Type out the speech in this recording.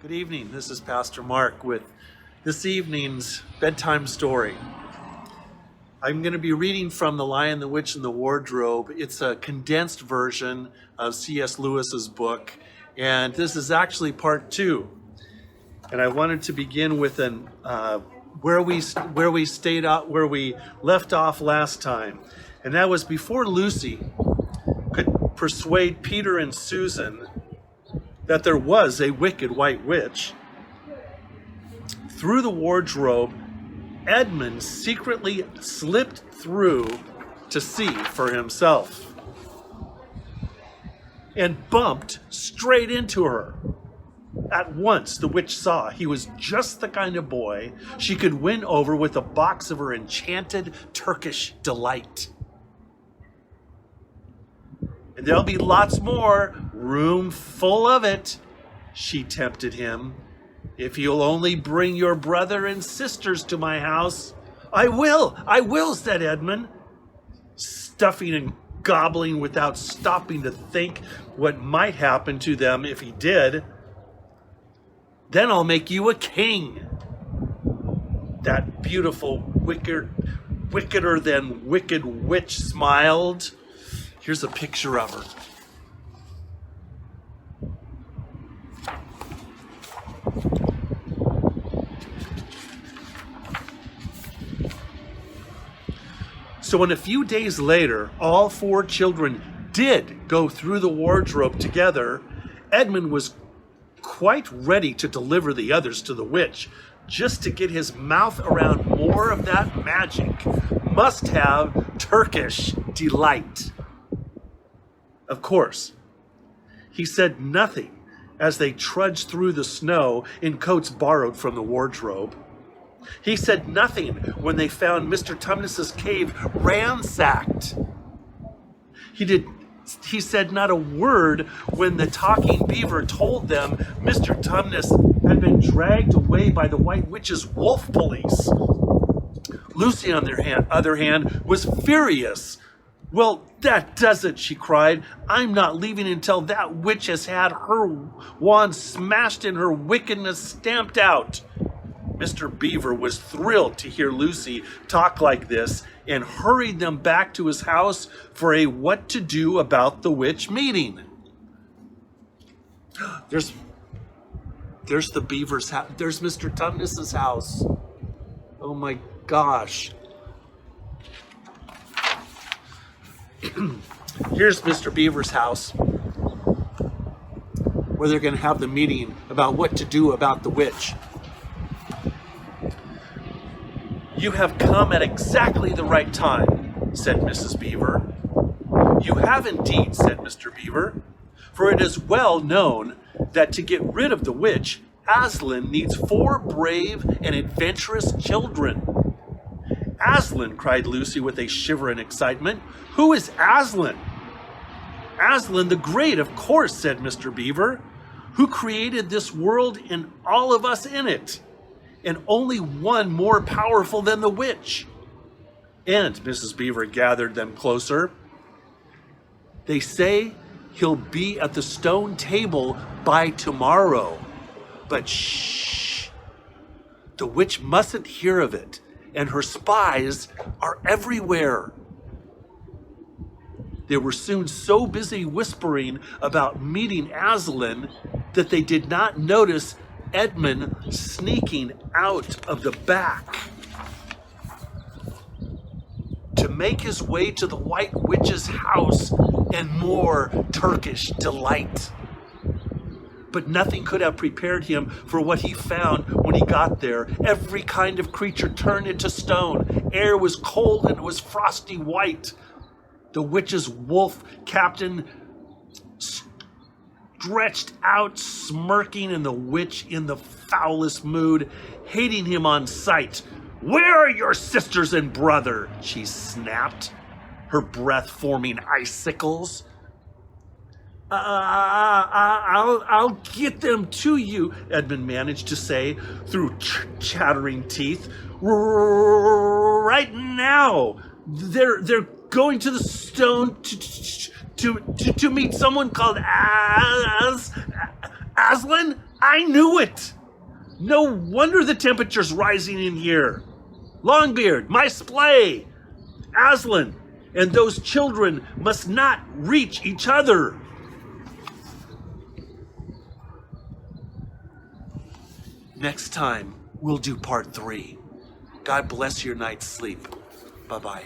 Good evening. This is Pastor Mark with this evening's bedtime story. I'm going to be reading from The Lion, the Witch, and the Wardrobe. It's a condensed version of C.S. Lewis's book, and this is actually part 2. And I wanted to begin with where we left off last time, and that was before Lucy could persuade Peter and Susan that there was a wicked white witch. Through the wardrobe, Edmund secretly slipped through to see for himself and bumped straight into her. At once, the witch saw he was just the kind of boy she could win over with a box of her enchanted Turkish delight. And there'll be lots more, room full of it, she tempted him. If you'll only bring your brother and sisters to my house. I will, said Edmund, stuffing and gobbling without stopping to think what might happen to them if he did. Then I'll make you a king. That beautiful, wickeder than wicked witch smiled. Here's a picture of her. So when a few days later, all 4 children did go through the wardrobe together, Edmund was quite ready to deliver the others to the witch, just to get his mouth around more of that magic, must-have Turkish delight. Of course, he said nothing as they trudged through the snow in coats borrowed from the wardrobe. He said nothing when they found Mr. Tumnus's cave ransacked. He said not a word when the talking beaver told them Mr. Tumnus had been dragged away by the White Witch's wolf police. Lucy, on the other hand, was furious. Well, that does it, she cried. I'm not leaving until that witch has had her wand smashed and her wickedness stamped out. Mr. Beaver was thrilled to hear Lucy talk like this and hurried them back to his house for a what to do about the witch meeting. There's the Beaver's house. There's Mr. Tumnus's house. Oh my gosh. Here's Mr. Beaver's house, where they're going to have the meeting about what to do about the witch. You have come at exactly the right time, said Mrs. Beaver. You have indeed, said Mr. Beaver, for it is well known that to get rid of the witch, Aslan needs 4 brave and adventurous children. Aslan, cried Lucy with a shiver in excitement. Who is Aslan? Aslan the Great, of course, said Mr. Beaver, who created this world and all of us in it, and only one more powerful than the witch. And Mrs. Beaver gathered them closer. They say he'll be at the stone table by tomorrow. But shh, the witch mustn't hear of it, and her spies are everywhere. They were soon so busy whispering about meeting Aslan that they did not notice Edmund sneaking out of the back to make his way to the White Witch's house and more Turkish delight. But nothing could have prepared him for what he found when he got there. Every kind of creature turned into stone. Air was cold and it was frosty white. The witch's wolf captain stretched out, smirking, and the witch in the foulest mood, hating him on sight. Where are your sisters and brother? She snapped, her breath forming icicles. I'll get them to you, Edmund managed to say through chattering teeth. Right now. They're going to the stone to meet someone called Aslan. I knew it! No wonder the temperature's rising in here. Longbeard, my splay, Aslan, and those children must not reach each other. Next time, we'll do part 3. God bless your night's sleep. Bye-bye.